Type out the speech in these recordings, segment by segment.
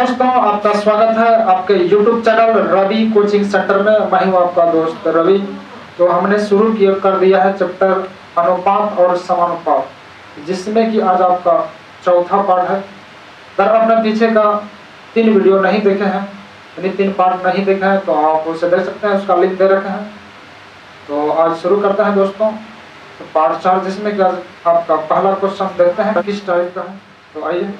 दोस्तों, आपका स्वागत है आपके YouTube channel Ravi coaching centre में। मैं हूं आपका दोस्त रवि। तो हमने शुरू कर दिया है चैप्टर अनुपात और समानुपात, जिसमें कि आज आपका चौथा पार्ट है। अगर आपने पीछे का 3 वीडियो नहीं देखे हैं, यानी 3 पार्ट नहीं देखे हैं, तो आप उसे देख सकते हैं, उसका लिंक दे रखे हैं। तो आज शुरू करते हैं दोस्तों तो पार्ट 4, जिसमें कि आपका पहला क्वेश्चन देखते हैं किस टाइप का है। तो आइए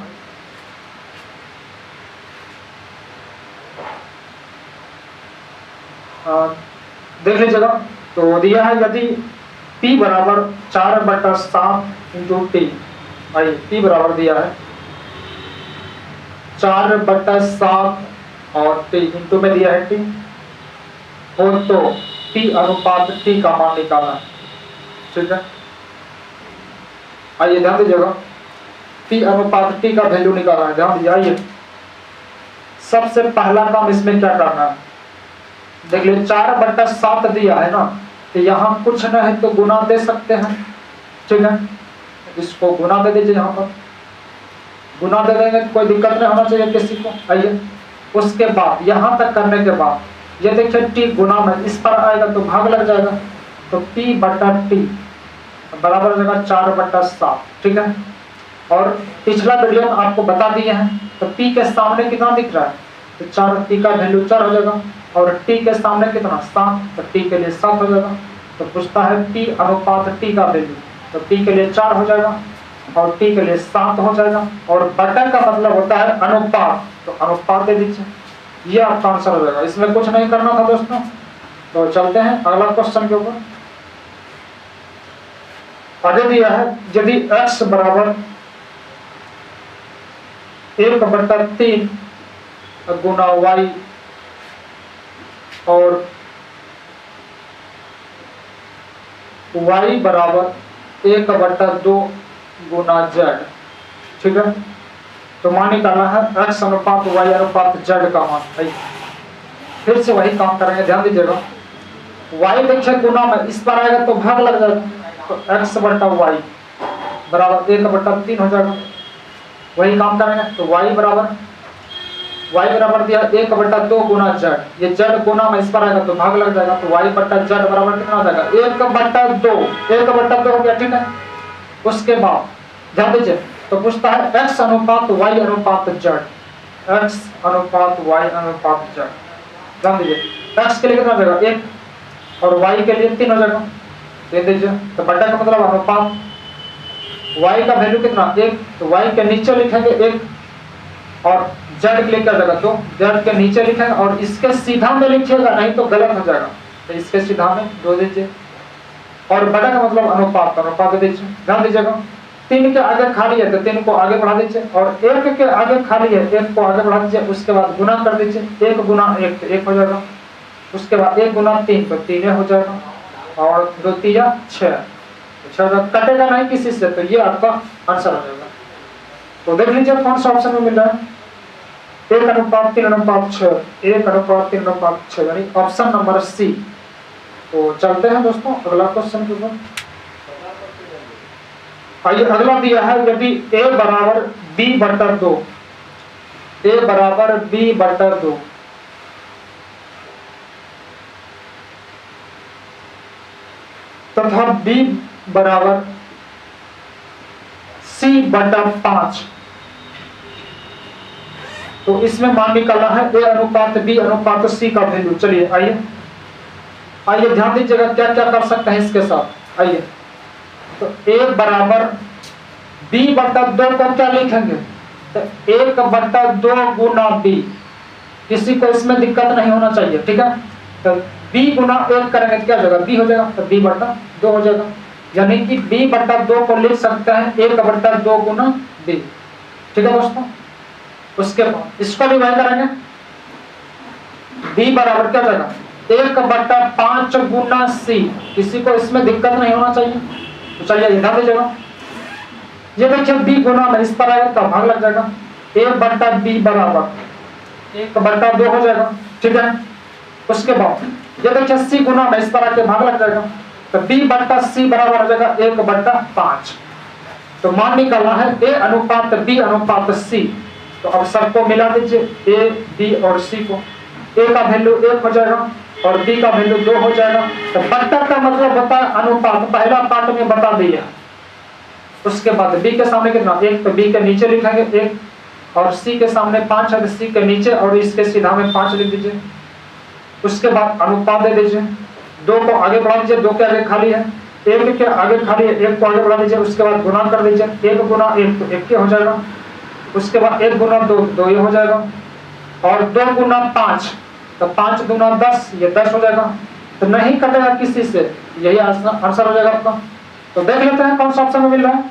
देख लीजिएगा। तो दिया है यदि P बराबर 4/7 इंटू टी। आइए P बराबर दिया है 4/7 और T इंटू में दिया है T हो, तो P अनुपात T का मान निकालना। ठीक है, आइए ध्यान दीजिएगा। P अनुपात T का वैल्यू निकालना है। ध्यान दीजिए। आइए सबसे पहला काम इसमें क्या करना है, देख लीजिए। 4/7 दिया है ना, तो यहाँ कुछ न है तो गुना दे सकते हैं। ठीक है, इसको गुना दे दीजिए। यहाँ पर गुना दे देंगे तो कोई दिक्कत नहीं होना चाहिए किसी को। आइए उसके बाद यहाँ तक करने के बाद ये देखिए T गुना में इस पर आएगा तो भाग लग जाएगा, तो P/T बराबर हो जाएगा 4/7। ठीक है, और पिछला वीडियो में आपको बता दिए हैं, तो P के सामने कितना दिख रहा है, तो 4, T का वैल्यू 4 हो जाएगा, और T के सामने कितना 7, तो T के लिए 7 हो जाएगा। तो पूछता है P अनुपात T का वैल्यू, तो P के लिए 4 हो जाएगा और T के लिए 7 हो जाएगा। और बटन का मतलब होता है अनुपात, तो अनुपात दे दीजिए, ये आपका आंसर हो जाएगा। इसमें कुछ नहीं करना था दोस्तों। तो चलते हैं अगला क्वेश्चन के ऊपर। आगे दिया है यदि x बराबर 1/3 गुना y और y बराबर 1/2 गुना z। ठीक है, तो मान निकालना है x अनुपात y अनुपात z का मान। फिर से वही काम करेंगे, ध्यान दीजिएगा। y देखिए गुना में इस पर आएगा तो भाग लग जाएगा, तो x/y बराबर 1/3 हो जाएगा। वही काम करेंगे, तो y बराबर दिया 1/2 गुना z। ये z गुना में इस पर आएगा तो भाग लग जाएगा, तो y/z बराबर कितना हो जाएगा 1/2 हो गया। ठीक है, उसके बाद ध्यान दीजिए, तो पूछता है x अनुपात y अनुपात z। x अनुपात y अनुपात z, ध्यान दीजिए। x के लिए कितना हो जाएगा 1 और y के लिए 3 हो जाएगा। दे दीजिए, तो बटा का मतलब अनुपात y का वैल्यू कितना 1, तो y के नीचे लिखेंगे 1 और z के लिए क्या जाएगा 2, z के नीचे लिखेंगे और इसके सीधा में लिखिएगा, नहीं तो गलत हो जाएगा। तो इसके सीधा में 2 दीजिए और बटा का मतलब अनुपात दे दीजिए। ध्यान दीजिएगा, 3 के आगे खाली है तो 3 को आगे बढ़ा दीजिए, और 1 के आगे खाली है 1 को आगे बढ़ा दीजिए। उसके बाद गुना कर दीजिए, 1 गुना 1 तो 1 हो जाएगा। उसके बाद 1 गुना 3 तो 3 हो जाएगा, और 2 3 6 कटेगा नहीं किसी से, तो ये आपका आंसर हो जाएगा। तो देख लीजिए कौन सा ऑप्शन में मिल रहा है 1:3:6, 1:3:6, यानी ऑप्शन नंबर सी। तो चलते हैं दोस्तों अगला क्वेश्चन के ऊपर। आइए अगला दिया है यदि a बराबर b/2, a बराबर b/2 तथा b बराबर c/5, तो इसमें मान निकालना है a अनुपात b अनुपात c का वैल्यू। चलिए आइए ध्यान दीजिएगा क्या क्या कर सकते हैं इसके साथ। आइए, तो a बराबर b/2 को क्या लिखेंगे, तो 1/2 गुना b। किसी को इसमें दिक्कत नहीं होना चाहिए। ठीक है, तो b गुना 1 करेंगे तो क्या हो जाएगा b हो जाएगा, तो b/2 हो जाएगा। यानी कि b/2 को लिख सकते हैं 1/2 गुना b। ठीक है दोस्तों, उसके बाद इसको भी वही करेंगे, b बराबर क्या जाएगा 1/5 गुना c। किसी को इसमें दिक्कत नहीं होना चाहिए। तो चलिए ध्यान दीजिएगा, ये देखिए b गुना में इस पर आएगा तो भाग लग जाएगा, a/b बराबर 1/2 हो जाएगा। ठीक है, उसके बाद ये देखिए c गुना में इस पर आके भाग लग जाएगा, तो b/c बराबर हो जाएगा 1/5। तो मान निकालना है a अनुपात b अनुपात c। तो अब सबको मिला दीजिए, ए बी और सी को। ए का वैल्यू 1 हो जाएगा और बी का वैल्यू 2 हो जाएगा। तो बट्टा का मतलब होता है अनुपात, पहला पार्ट में बता दिया। उसके बाद बी के सामने कितना 1, तो बी के नीचे लिखेंगे 1, और सी के सामने 5 है तो सी के नीचे और इसके सीधा में 5 लिख दीजिए। उसके बाद अनुपात दे दीजिए, 2 को आगे बढ़ा दीजिए, 2 के आगे खाली है, 1 के आगे खाली है, 1 को आगे बढ़ा दीजिए। उसके बाद गुना कर दीजिए, 1 गुना 1 तो 1 के हो जाएगा। उसके बाद 1 गुना 2 2 ये हो जाएगा, और 2 गुना 5 तो 5 गुना 10 ये 10 हो जाएगा। तो नहीं कटेगा किसी से, यही आंसर हो जाएगा आपका। तो देख लेते हैं कौन सा ऑप्शन में मिल रहा है।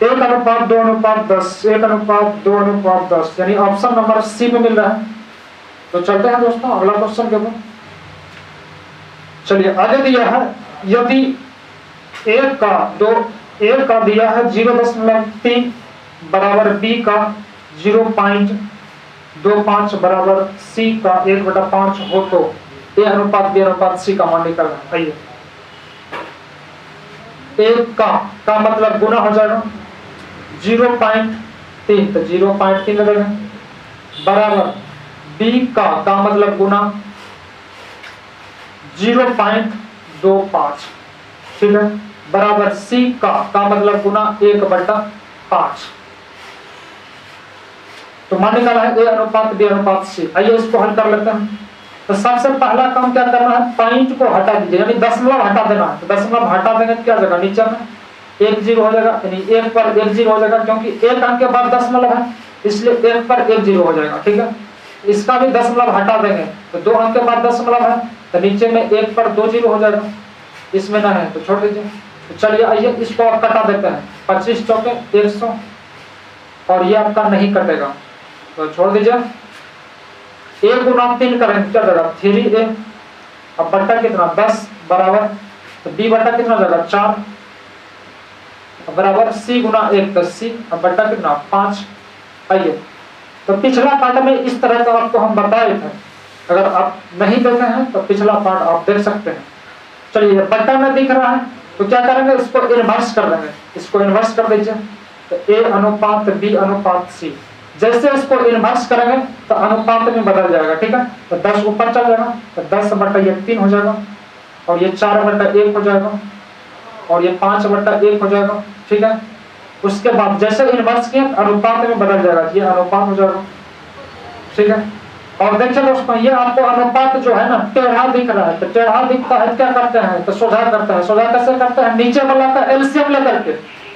1:2:10, 1:2:10 यानी ऑप्शन नंबर सी में मिल रहा है। तो चलते हैं दोस्तों अगला क्वेश्चन के ऊपर। चलिए आगे दिया है, यदि ए का दिया है 0.3 बराबर बी का 0.25 बराबर सी का 1/5 हो तो ए अनुपात बी अनुपात सी का मान निकालना है। आइए, एक का मतलब गुना हो जाएगा 0.3 तो 0.3 लगेगा, बराबर बी का मतलब गुना 0.25, ठीक है, बराबर सी का मतलब गुना 1/5। तो मान निकाला है ए अनुपात बी अनुपात सी। आइए इसको हल कर लेते हैं। तो सबसे पहला काम क्या करना है, पॉइंट को हटा दीजिए, यानी दशमलव हटा देना है। तो दशमलव हटा देंगे तो क्या जगह नीचे में 1 0 हो जाएगा, यानी 1 पर 1 0 हो जाएगा, क्योंकि 1 अंक के बाद दशमलव है इसलिए 1 पर 1 0 हो जाएगा, ठीक है। इसका भी दशमलव हटा देंगे तो 2 अंक के बाद दशमलव है तो नीचे में 1 पर 2 0 हो जाएगा, इसमें ना है तो छोड़ दीजिए। तो चलिए आइए इसको आप कटा देते हैं, 25 चौके 100 और ये आपका नहीं कटेगा तो छोड़ दीजिए। 1 गुना 3 करेंगे क्या जगह 3a, अब बट्टा कितना 10 बराबर तो b बट्टा कितना जाएगा 4 बराबर c गुना 1 तो c, अब बट्टा कितना 5। आइए तो पिछला पार्ट में इस तरह का आपको हम बताए थे, अगर आप नहीं देखे हैं तो पिछला पार्ट आप देख सकते हैं। चलिए बट्टा में दिख रहा है तो क्या करेंगे, इसको इन्वर्स कर देंगे, इसको इन्वर्स कर दीजिए। तो a अनुपात b अनुपात c, जैसे इसको इन्वर्स करेंगे तो अनुपात में बदल जाएगा, ठीक है। तो 10 ऊपर चल जाएगा तो 10/3 हो जाएगा, और ये 4/1 हो जाएगा, और ये 5/1 हो जाएगा, ठीक है। उसके बाद जैसे इन्वर्स किया अनुपात में बदल जाएगा, ये अनुपात हो जाएगा, ठीक है। और देखिए दोस्तों ये आपको अनुपात जो है ना टेढ़ा दिख रहा है, तो टेढ़ा दिखता है क्या करते हैं तो सोझा करते हैं। सोझा कैसे करते हैं, नीचे वाला का एलसीएम लेकर के,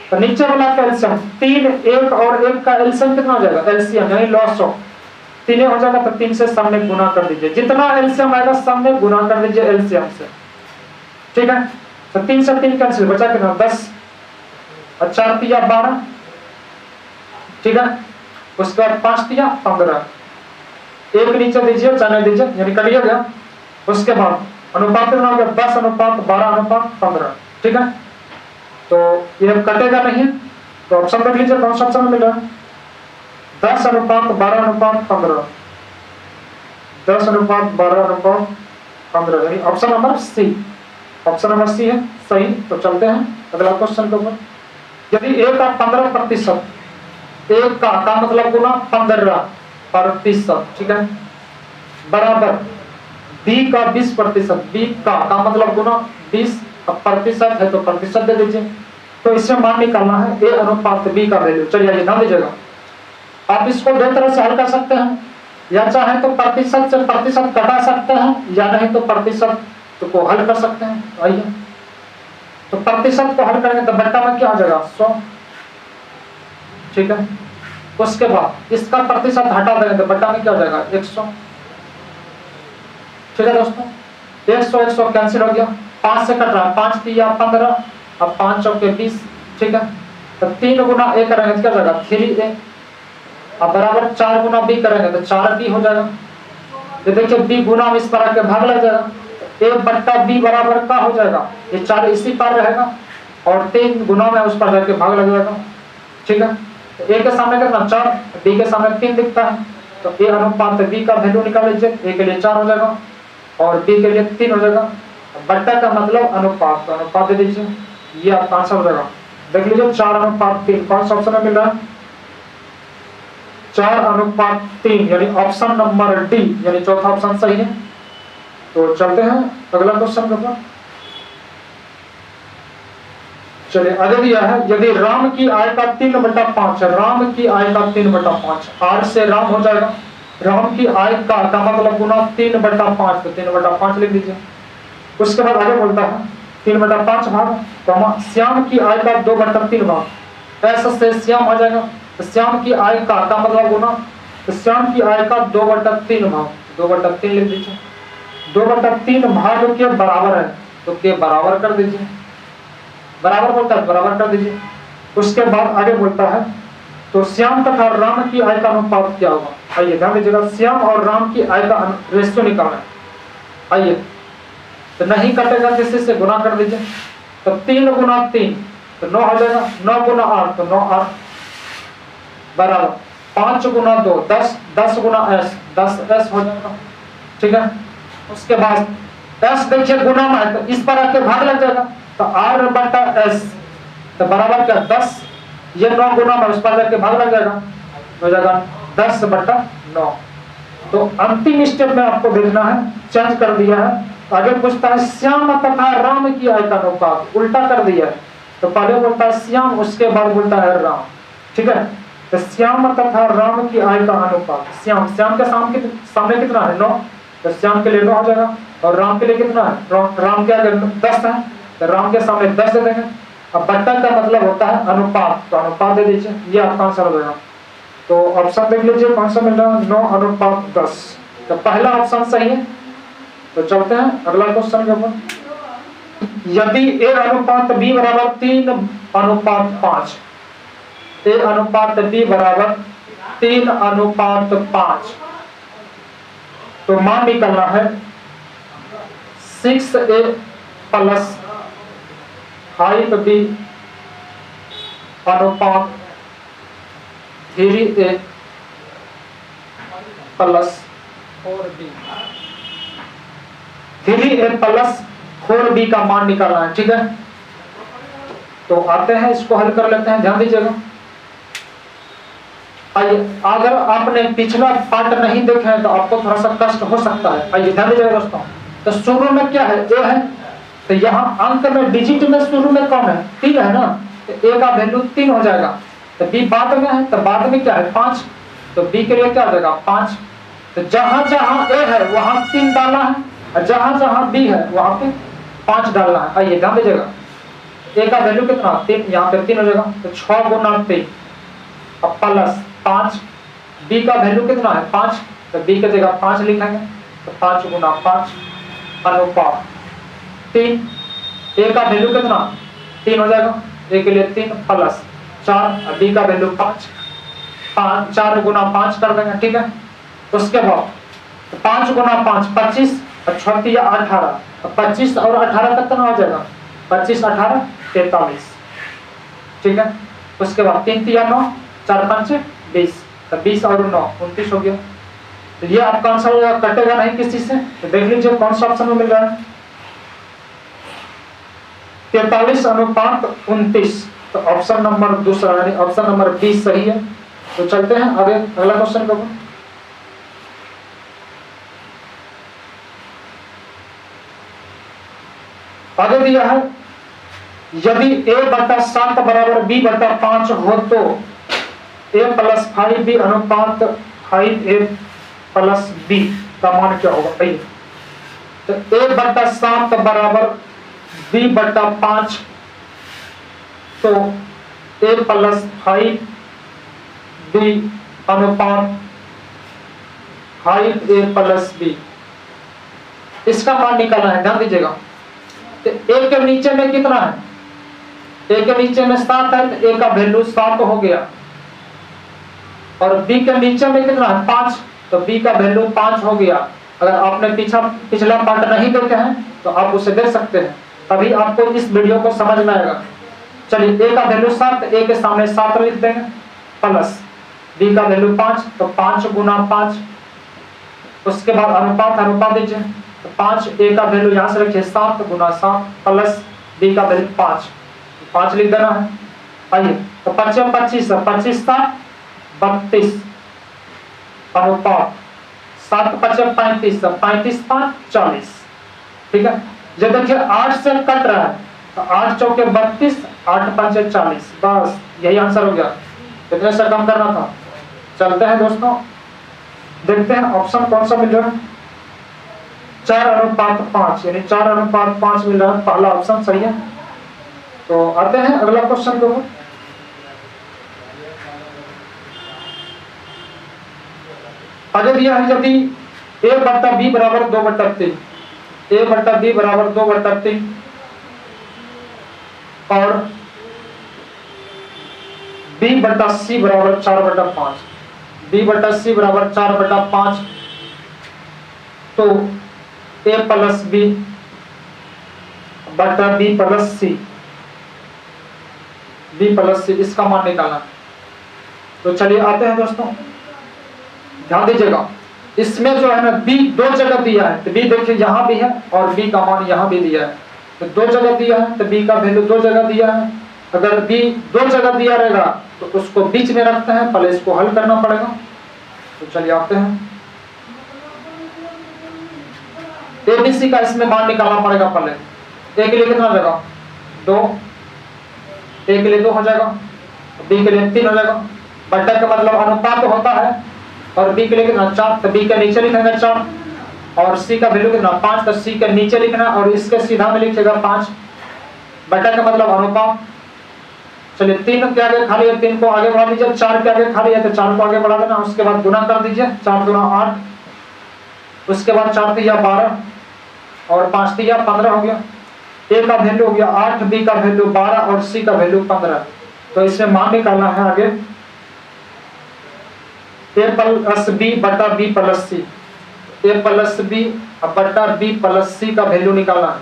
तो नीचे वाला का एलसीएम 3 1 और 1 का एलसीएम कितना हो जाएगा, एलसीएम यानी लॉस ऑफ 3 हो जाएगा तो 3 से सब में गुना कर दीजिए, जितना एलसीएम आएगा सब में गुना कर दीजिए एलसीएम से, ठीक है। तो 3 से 3 कैंसिल, बचा कितना 10 और 4 तिया 12, ठीक है। उसके बाद 5 तिया 15, 1 नीचे दीजिए चाहे दीजिए यानी कटिए गया। उसके बाद अनुपात कितना हो गया 10 अनुपात 12 अनुपात 15, ठीक है। तो ये कटेगा नहीं तो ऑप्शन देख लीजिए कौन सा ऑप्शन में मिल रहा है, 10 अनुपात 12 अनुपात 15, 10 अनुपात 12 अनुपात 15 यानी option number C, option number C है सही। तो चलते हैं अगला क्वेश्चन के ऊपर। यदि ए का 15%, ए का मतलब गुना 15%, ठीक है, बराबर बी का 20%, बी का मतलब गुना 20 प्रतिशत है तो प्रतिशत दे दीजिए। तो इससे मान निकालना है ए अनुपात बी का वैल्यू। चलिए ये ध्यान दीजिएगा, आप इसको दो तरह से हल कर सकते हैं, या चाहे तो प्रतिशत से प्रतिशत कटा सकते हैं, या नहीं तो प्रतिशत को हल कर सकते हैं। आइए तो प्रतिशत को हल करेंगे तो बट्टा में क्या हो जाएगा 100, ठीक है। उसके बाद इसका प्रतिशत हटा देंगे तो बट्टा में क्या हो जाएगा 100, ठीक है दोस्तों। 100 कैंसिल हो गया, 5 से कट रहा है, 5 तिया 15 अब 5 चौके 20, ठीक है। तो 3 गुना a करेंगे तो क्या हो जाएगा 3a, अब बराबर 4 गुना b करेंगे तो 4b हो जाएगा। तो देखिए b गुना में इस पर आके भाग लग जाएगा, a/b बराबर का हो जाएगा, ये 4 इसी पर रहेगा और 3 गुना में उस पर जाके भाग लग जाएगा, ठीक है। तो a के सामने कितना 4, b के सामने 3 दिखता है, तो a अनुपात b का वैल्यू निकाल लीजिए, a के लिए 4 हो जाएगा और b के लिए 3 हो जाएगा। बट्टा का मतलब अनुपात, तो अनुपात दे दीजिए, ये आपका आंसर हो जाएगा। देख लीजिए 4 अनुपात 3 कौन सा ऑप्शन में मिल रहा है, 4:3 यानी ऑप्शन नंबर डी यानी चौथा ऑप्शन सही है। तो चलते हैं अगला क्वेश्चन के ऊपर। चलिए आगे दिया है, यदि राम की आय का 3/5 है, राम की आय का 3/5, आर से राम हो जाएगा, राम की आय का मतलब गुना 3/5, तो 3/5 लिख दीजिए। उसके बाद आगे बोलता है 3/5 भाग श्याम की आय का 2/3 भाग, ऐसा से श्याम आ जाएगा, तो श्याम की आय का मतलब गुना, तो श्याम की आय का 2/3 भाग, 2/3 लिख दीजिए। 2/3 भाग के बराबर है, तो के बराबर कर दीजिए, बराबर बोलता है बराबर कर दीजिए। उसके बाद आगे बोलता है तो श्याम तथा राम की आय का अनुपात क्या होगा। आइए ध्यान दीजिएगा, श्याम और राम की आय का रेशियो निकालना है। आइए तो नहीं कटेगा, किसी से गुना कर दीजिए, तो 3 गुना 3 तो 9 हो जाएगा, 9 गुना 8 तो 9 8 बराबर 5 गुना 2 10, 10 गुना s 10s हो जाएगा, ठीक है। उसके बाद s देखिए गुना में है तो इस पर आके भाग लग जाएगा, तो r/s तो बराबर क्या 10, ये 9 गुना में उस पर जाके भाग लग जाएगा, हो जाएगा 10/9। तो अंतिम स्टेप में आपको देखना है, चेंज कर दिया है। आगे पूछता है श्याम तथा राम की आय का अनुपात, उल्टा कर दिया है, तो पहले बोलता है श्याम, उसके बाद बोलता है राम, ठीक है। तो श्याम तथा राम की आय का अनुपात, श्याम के सामने कितना है 9, तो श्याम के लिए 9 हो जाएगा, और राम के लिए कितना है, राम के आगे 10 है, तो राम के सामने 10 दे देंगे। अब बट्टा का मतलब होता है अनुपात, तो अनुपात दे दीजिए, ये आपका आंसर हो जाएगा। तो ऑप्शन देख लीजिए कौन सा मिल रहा है, 9:10, तो पहला ऑप्शन सही है। तो चलते हैं अगला क्वेश्चन के ऊपर। यदि a अनुपात b बराबर 3:5, a अनुपात b बराबर 3:5, तो मान निकलना है 6a प्लस 5b अनुपात 3a plus 4b, 3a plus 4b का मान निकालना है, ठीक है। तो आते हैं इसको हल कर लेते हैं, ध्यान दीजिएगा। आइए अगर आपने पिछला पार्ट नहीं देखा है तो आपको थोड़ा सा कष्ट हो सकता है। आइए ध्यान दीजिएगा दोस्तों, तो शुरू में क्या है, a है, तो यहाँ अंक में डिजिट में शुरू में कौन है, 3 है ना, तो a का वैल्यू 3 हो जाएगा। तो b बाद में है, तो बाद में क्या है 5, तो b के लिए क्या हो जाएगा 5। तो जहां जहां a है वहां 3 डालना है, और जहां जहां b है वहां पे 5 डालना है। आइए ध्यान दीजिएगा, a का वैल्यू कितना 3, यहाँ पे 3 हो जाएगा, तो 6 गुना 3 अब प्लस 5, b का वैल्यू कितना है 5, तो b की जगह 5 लिखेंगे, तो 5 गुना 5 अनुपात 3, a का वैल्यू कितना 3 हो जाएगा, a के लिए 3 प्लस 4, b का वैल्यू 5, 4 गुना 5 कर देंगे, ठीक है। उसके बाद 5 गुना 5 25 और 6 या 18, तो 25 और 18 कितना हो जाएगा 25 18 43, ठीक है। उसके बाद 3 या 9 4 5 20, तो 20 और 9 29 हो गया। तो ये आपका आंसर कटेगा नहीं किसी से, तो देख लीजिए कौन सा ऑप्शन में मिल रहा है 43:29, तो ऑप्शन नंबर दूसरा यानी ऑप्शन नंबर 20 सही है। तो चलते हैं आगे अगला क्वेश्चन को। आगे दिया है यदि a/7 बराबर b/5 हो तो a प्लस 5b अनुपात 5a प्लस b का मान क्या होगा। तो a/7 बराबर b/5, तो a प्लस 5b अनुपात 5a प्लस b, इसका मान निकालना है, ध्यान दीजिएगा। तो a के नीचे में कितना है, a के नीचे में 7 है, तो a का वैल्यू 7 हो गया, और b के नीचे में कितना है 5, तो b का वैल्यू 5 हो गया। अगर आपने पिछला पार्ट नहीं देखे हैं तो आप उसे देख सकते हैं, तभी आपको इस वीडियो को समझ में आएगा। चलिए a का वैल्यू 7, a के सामने 7 लिख देंगे, प्लस b का वैल्यू 5, तो 5 गुना 5, उसके बाद अनुपात दीजिए, तो 5 a का वैल्यू यहाँ से रखिए 7 गुना 7 प्लस b का वैल्यू 5 लिख देना है। आइए तो 25 25 7 32, अनुपात 7 5 35, 35 5 40। ठीक है, जब देखिए 8 से कट रहा है तो 8 चौके 32, 8 5 40, बस यही आंसर हो गया। कितने से कम करना था। चलते हैं दोस्तों, देखते हैं ऑप्शन कौन सा मिल रहा है। 4:5 यानी 4:5 मिल रहा है, पहला ऑप्शन सही है। तो आते हैं अगला क्वेश्चन के ऊपर। आगे दिया है यदि a/b बराबर 2/3, a/b बराबर 2/3 और b/c बराबर 4/5, b/c बराबर 4/5, तो a प्लस b बटा b plus c, b plus c इसका मान निकालना। तो चलिए आते हैं दोस्तों, ध्यान दीजिएगा। इसमें जो है ना b दो जगह दिया है, तो b देखिए यहाँ भी है और b का मान यहाँ भी दिया है। तो दो जगह दिया है तो b का वैल्यू दो जगह दिया है। अगर b दो जगह दिया रहेगा तो उसको बीच में रखते हैं, पहले इसको हल करना पड़ेगा। तो चलिए आते हैं, ABC का इसमें मान निकालना पड़ेगा। पहले a के लिए कितना हो जाएगा 2, a के लिए 2 हो जाएगा, b के लिए 3 हो जाएगा। बट्टा का मतलब अनुपात होता है, और b के लिए कितना 4, तो b के नीचे लिखेंगे 4, और c का वैल्यू कितना 5, तो c के नीचे लिखना और इसके सीधा में लिखिएगा 5। बट्टा का मतलब अनुपात। चलिए 3 के आगे खाली है, 3 को आगे बढ़ा दीजिए, 4 के आगे खाली है तो 4 को आगे बढ़ा देना, उसके बाद गुना कर दीजिए, 4 गुना 8, उसके बाद 4 तिया 12 और 5 तिया 15 हो गया। a का वैल्यू हो गया 8, b का वैल्यू 12 और c का वैल्यू 15। तो इसमें मान निकालना है आगे a प्लस b बटा b plus c, a plus b बटा b प्लस c का वैल्यू निकालना है।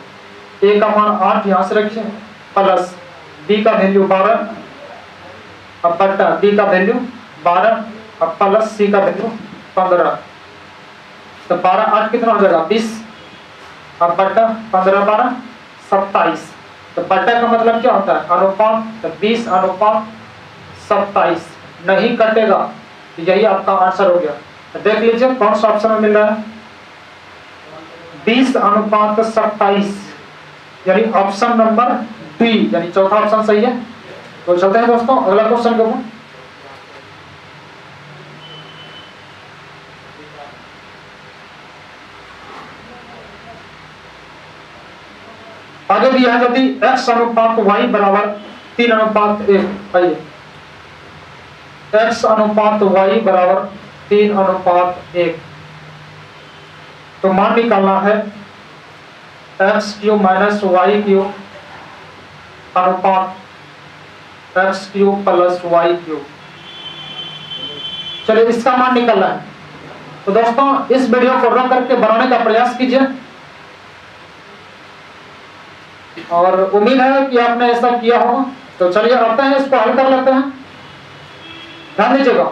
a का मान 8 यहाँ से रखिए, प्लस b का वैल्यू 12 बटा b का वैल्यू 12 प्लस c का वैल्यू 15। तो 12 8 कितना हो जाएगा 20, अब बटा 15 12 27। तो बटा का मतलब क्या होता है अनुपात, तो 20:27 नहीं कटेगा। तो यही आपका आंसर हो गया। तो देख लीजिए कौन सा ऑप्शन में मिल रहा है 20:27, यानी ऑप्शन नंबर बी, यानी चौथा ऑप्शन सही है। तो चलते हैं दोस्तों अगला क्वेश्चन के ऊपर। आगे दिया है यदि x/y बराबर 3:1, आइए x/y बराबर 3:1, तो मान निकालना है x³ माइनस y³ अनुपात x³ प्लस y³। चलिए इसका मान निकालना है। तो दोस्तों इस वीडियो को रख करके बनाने का प्रयास कीजिए, और उम्मीद है कि आपने ऐसा किया होगा। तो चलिए आते हैं, इसको हल कर लेते हैं। ध्यान दीजिएगा,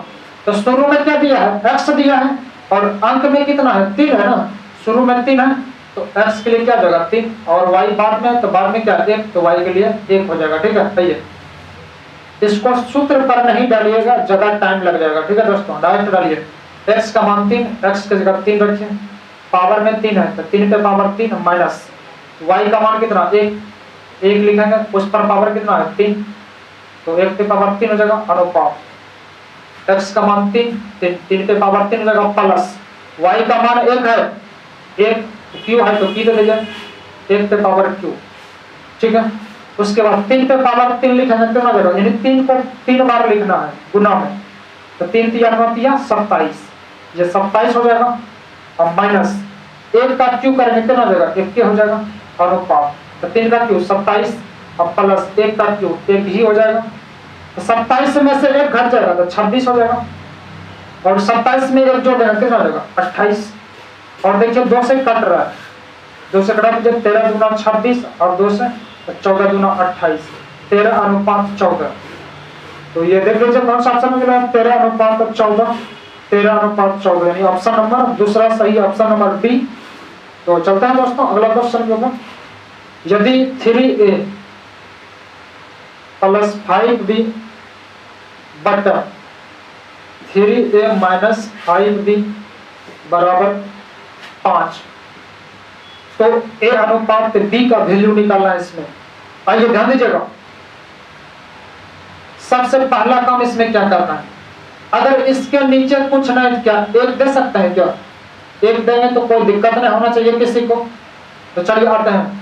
तो शुरू में क्या दिया है x दिया है, और अंक में कितना है 3 है ना, शुरू में 3 है, तो x के लिए क्या जाएगा 3, और y बाद में, तो बाद में क्या 1, तो y के लिए 1 हो जाएगा। ठीक है, सही है। इसको सूत्र पर नहीं डालिएगा, ज्यादा टाइम लग जाएगा। ठीक है दोस्तों, डायरेक्ट डालिए। x का मान 3, x की जगह 3 रखिए, पावर में 3 है तो 3 पे पावर 3 माइनस y का मान कितना 1 लिखेंगे, उस पर पावर कितना है 3, तो 1 पे पावर 3 हो जाएगा अनुपात। x का मान 3 पे पावर 3 हो जाएगा, प्लस y का मान 1 है, 1 q है तो q दे दीजिए, 1 पे पावर q। ठीक है, उसके बाद 3 पे पावर 3 लिखेंगे कितना हो जाएगा, यानी 3 को 3 बार लिखना है गुना में, तो 3 तिया 9 तिया 27, ये 27 हो जाएगा। अब माइनस 1 का q करेंगे कितना हो जाएगा 1 हो जाएगा अनुपात, तो 3 का q 27, अब प्लस 1 का q 1 ही हो जाएगा। तो 27 में से 1 घट जाएगा तो 26 हो जाएगा, और 27 में 1 जोड़ देगा कितना हो जाएगा 28। और देखिए 2 से कट रहा है, 2 से कटा दीजिए, 13 दूना 26 और 2 से 14 दूना 28, 13:14। तो ये देख लीजिए कौन सा ऑप्शन मिला है 13:14, 13:14, यानी ऑप्शन नंबर दूसरा सही, ऑप्शन नंबर बी। तो चलते हैं दोस्तों अगला क्वेश्चन के ऊपर। यदि 3a प्लस 5b बटा 3a माइनस 5b बराबर 5। तो a अनुपात b का वैल्यू निकालना है इसमें। आइए ध्यान दीजिएगा, सबसे पहला काम इसमें क्या करना है, अगर इसके नीचे कुछ नहीं, क्या एक दे सकते हैं क्या? एक देंगे तो कोई दिक्कत नहीं होना चाहिए किसी को। तो चलिए आते हैं,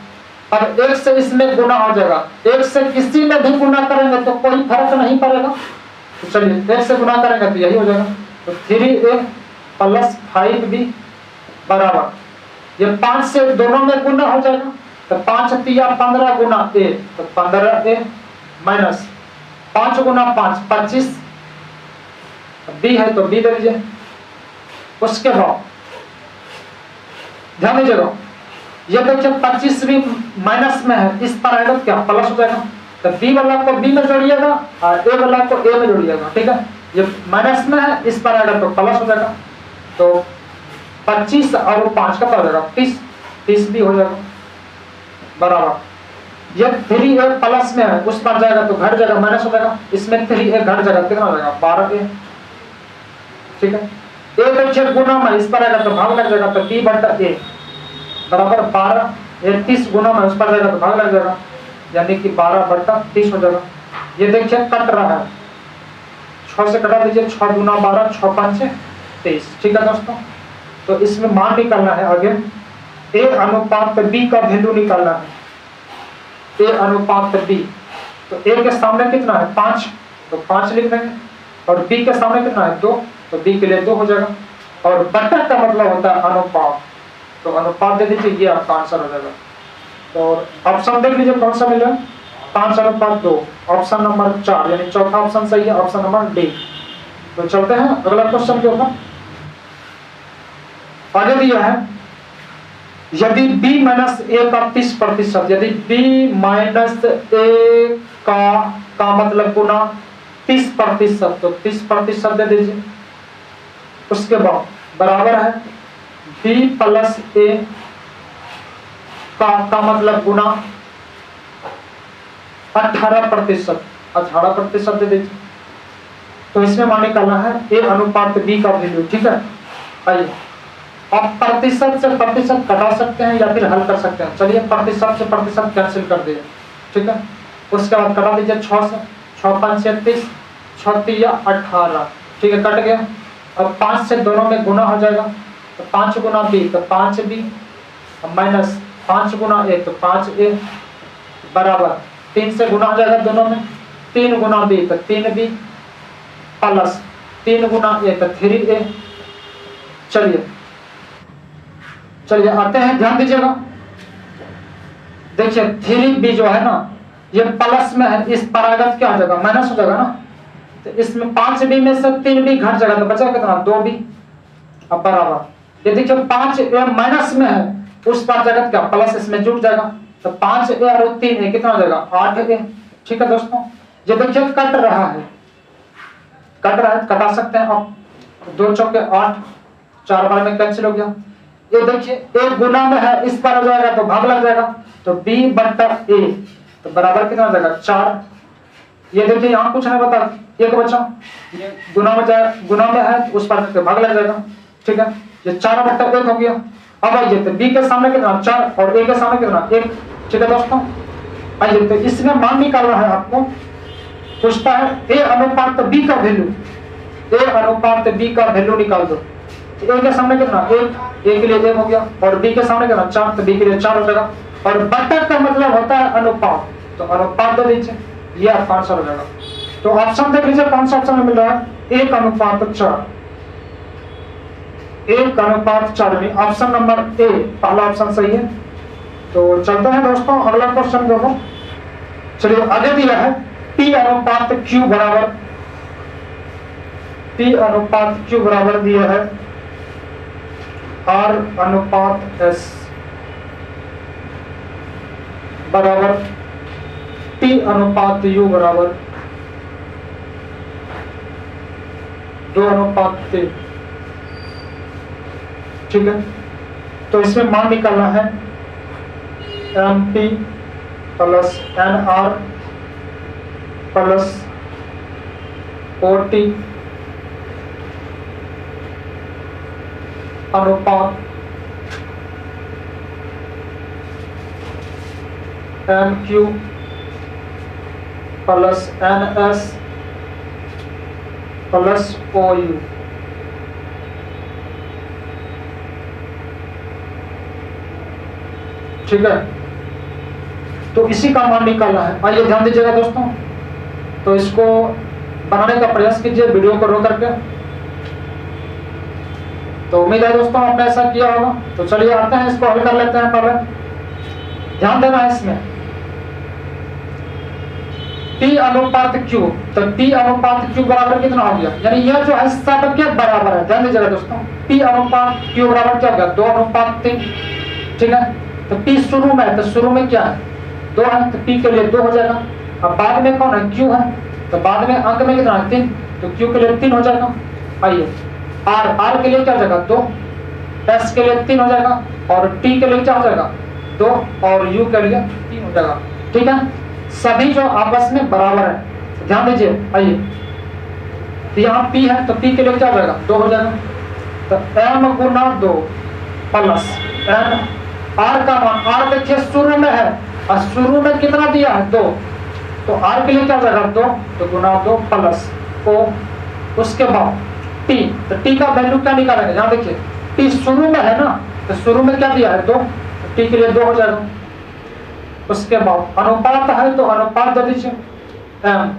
अब एक से इसमें गुना हो जाएगा, एक से किसी में भी गुना करेंगे तो कोई फर्क नहीं पड़ेगा। तो चलिए एक से गुना करेंगे तो यही हो जाएगा। तो 3a प्लस 5b बराबर, ये 5 से दोनों में गुना हो जाएगा, तो 5 तिया 15 गुना a, तो 15a माइनस 5 गुना 5 25, b है तो b दे दीजिए। उसके बाद ध्यान दीजिएगा, ये देखिए 25 भी माइनस में है, इस पर आएगा क्या प्लस हो जाएगा, तो b वाला को b में जोड़िएगा और a वाला को a में जोड़िएगा, ठीक है। ये माइनस में है, इस पर आएगा तो प्लस हो जाएगा, तो 25 और 5 का हो जाएगा 30 भी हो जाएगा बराबर। ये 3a प्लस में है, उस पर जाएगा तो घट जाएगा, माइनस हो जाएगा, इसमें 3a घट जाएगा, कितना हो जाएगा 12a, ठीक है। a देखिए गुना में, इस पर आएगा तो भाग लग जाएगा, तो b बटा a बराबर 12, 30 गुना में उस पर जाएगा तो भाग लग जाएगा, यानी कि 12 बटा 30 हो जाएगा। ये देखिए कट रहा है, 6 से कटा दीजिए, 6 गुना 12, 6 5 23, ठीक है दोस्तों। तो इसमें मान निकालना है आगे, a अनुपात b का वैल्यू निकालना है, a अनुपात b। तो a के सामने कितना है 5, तो 5 लिख देंगे, और b के सामने कितना है 2, तो b के लिए 2 हो जाएगा, और बटा का मतलब होता है अनुपात, तो अनुपात दे दीजिए, ये आपका आंसर हो जाएगा। तो ऑप्शन देख लीजिए कौन सा मिला, 5:2, ऑप्शन नंबर 4, यानी चौथा ऑप्शन सही है, ऑप्शन नंबर डी। तो चलते हैं अगला क्वेश्चन के ऊपर। आगे दिया है, यदि b माइनस a का 30%, यदि b माइनस a का मतलब गुना 30%, तो 30% दे दीजिए। उसके बाद बराबर है b प्लस a का मतलब गुना 18%, 18% दे दीजिए। तो इसमें मान निकालना है a अनुपात b का वैल्यू, ठीक है। आइए आप प्रतिशत से प्रतिशत कटा सकते हैं या फिर हल कर सकते हैं। चलिए प्रतिशत से प्रतिशत कैंसिल कर दिए, ठीक है। उसके बाद कटा दीजिए 6 से, 6 5 36, 6 3 18, ठीक है, कट गया। अब 5 से दोनों में गुना हो जाएगा, तो 5 गुना b, तो 5b माइनस 5 गुना a, तो 5a बराबर 3 से गुना हो जाएगा दोनों में, 3 गुना b, तो 3b प्लस 3 गुना a, तो 3a। चलिए आते हैं, ध्यान दीजिएगा, देखिए 3b जो है ना, ये प्लस में है, इस पर आएगा क्या हो जाएगा माइनस हो जाएगा ना, तो इसमें 5b में से 3b घट जाएगा, तो बचेगा कितना 2b। अब बराबर ये देखिए 5a माइनस में है, उस पर जाएगा क्या प्लस, इसमें जुट जाएगा, तो 5a और 3a कितना हो जाएगा 8a, ठीक है दोस्तों। ये देखिए कट रहा है, कटा सकते हैं आप, 2 चौके 8, 4 बार में कैंसिल हो गया। ये देखिए एक गुना में है, इस पर हो जाएगा तो भाग लग जाएगा, तो b बटा a, तो बराबर कितना हो जाएगा 4। ये देखिए यहाँ कुछ नहीं बता, एक बचा, ये गुना में है, उस पर भाग लग जाएगा, ठीक है। ये 4 बटा 1 हो गया। अब आइए तो b के सामने कितना 4 और a के सामने कितना 1, ठीक है दोस्तों। आइए तो इसमें मान निकालना है आपको, पूछता है a अनुपात b का वैल्यू, a अनुपात b का वैल्यू निकाल दो। a के सामने कितना 1, a के लिए 1 हो गया, और b के सामने कितना 4, तो b के लिए 4 हो जाएगा, और बटा का मतलब होता है अनुपात, तो अनुपात दे दीजिए, ये आपका आंसर हो जाएगा। तो ऑप्शन देख लीजिए कौन सा ऑप्शन में मिल रहा है, 1:4, 1:4, ऑप्शन नंबर ए पहला ऑप्शन सही है। तो चलते हैं दोस्तों अगला क्वेश्चन जो है, चलिए आगे दिया है p अनुपात q बराबर दिया है r अनुपात s बराबर p अनुपात u बराबर 2:3, ठीक है। तो इसमें मान निकालना है mp प्लस nr प्लस 40 अनुपात MQ plus NS plus OU। ठीक है, तो इसी का मान निकालना है। आइए ध्यान दीजिएगा दोस्तों, तो इसको बनाने का प्रयास कीजिए वीडियो को रोक करके। तो उम्मीद है दोस्तों आपने ऐसा किया होगा। तो चलिए आते हैं, इसको हल कर लेते हैं। पहले ध्यान देना है इसमें P अनुपात Q, तो P अनुपात Q बराबर कितना हो गया, यानी यह जो है सबके बराबर है। ध्यान दीजिएगा दोस्तों, P अनुपात Q बराबर क्या हो गया, 2:3। ठीक है, तो P शुरू में है, तो शुरू में क्या है, 2 है, तो P के लिए 2 हो जाएगा। अब बाद में कौन है, Q है, तो बाद में अंक में कितना है, 3, तो Q के लिए 3 हो जाएगा। आइए R के लिए क्या हो जाएगा, 2, S के लिए 3 हो जाएगा, और T के लिए क्या हो जाएगा, 2, और U के लिए 3 हो जाएगा। ठीक है, सभी जो आपस में बराबर है। ध्यान दीजिए, आइए तो यहाँ P है, तो P के लिए क्या हो जाएगा, 2 हो जाएगा। तो M गुना 2 प्लस N, R का मान, R देखिए शुरू में है, और शुरू में कितना दिया है, 2, तो R के लिए क्या हो जाएगा, 2, तो गुना 2 प्लस O, उसके बाद T, तो T का वैल्यू क्या निकालेंगे, यहाँ देखिए T शुरू में है ना, तो शुरू में क्या दिया है, 2, तो T के लिए 2 हो जाएगा। उसके बाद अनुपात है, तो अनुपात दे दीजिए M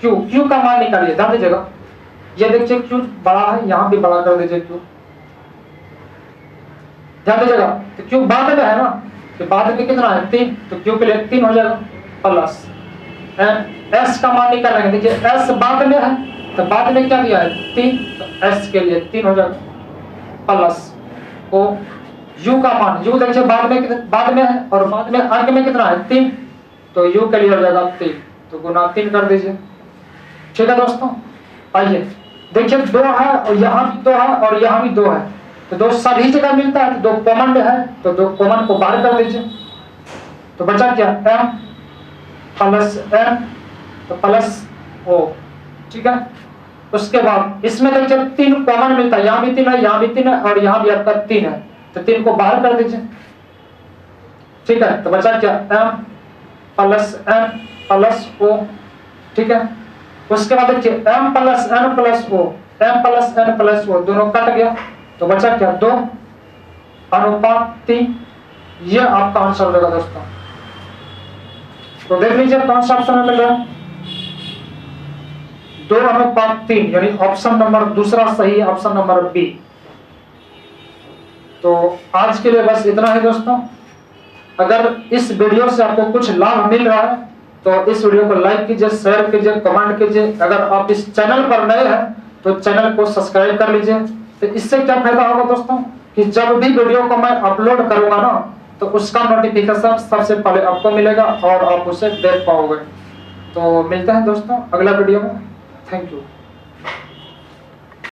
Q का मान निकालिए। ध्यान दीजिएगा, ये देखिए Q बड़ा है, यहाँ भी बड़ा कर दीजिए Q। ध्यान दीजिएगा, तो Q बाद में है ना, तो बाद में कितना है, 3, तो Q के लिए 3 हो जाएगा प्लस S का मान निकालेंगे। देखिए S बाद में है, तो बाद में क्या दिया है, 3, तो S के लिए 3 हो जाएगा प्लस O। U का मान, U देखिए बाद में है, और बाद में अंक में कितना है, 3, तो U के लिए हो जाएगा 3, तो गुना 3 कर दीजिए। ठीक है दोस्तों, आइए देखिए 2 है, और यहाँ भी 2 है, और यहाँ भी 2 है, तो 2 सभी जगह मिलता है, तो 2 कॉमन में है, तो 2 कॉमन को बाहर कर दीजिए। तो बचा क्या, M प्लस N, तो प्लस O। ठीक है, उसके बाद इसमें देखिए 3 कॉमन मिलता है, यहाँ भी 3 है, यहाँ भी 3 है, और यहाँ भी आपका 3 है, तो 3 को बाहर कर दीजिए। ठीक है, तो बचा क्या, M plus N plus O। ठीक है, उसके बाद देखिए M plus N plus O, M plus N plus O दोनों कट गया, तो बचा क्या, 2 अनुपात 3। ये आपका आंसर हो जाएगा दोस्तों। तो देख लीजिए कौन सा ऑप्शन में मिल रहा है, 2:3, यानी ऑप्शन नंबर दूसरा सही है, ऑप्शन नंबर बी। तो आज के लिए बस इतना ही दोस्तों। अगर इस वीडियो से आपको कुछ लाभ मिल रहा है तो इस वीडियो को लाइक कीजिए, शेयर कीजिए, कमेंट कीजिए। अगर आप इस चैनल पर नए हैं तो चैनल को सब्सक्राइब कर लीजिए। तो इससे क्या फायदा होगा दोस्तों, कि जब भी वीडियो को मैं अपलोड करूंगा ना, तो उसका नोटिफिकेशन सबसे पहले आपको मिलेगा और आप उसे देख पाओगे। तो मिलते हैं दोस्तों अगला वीडियो में। Thank you.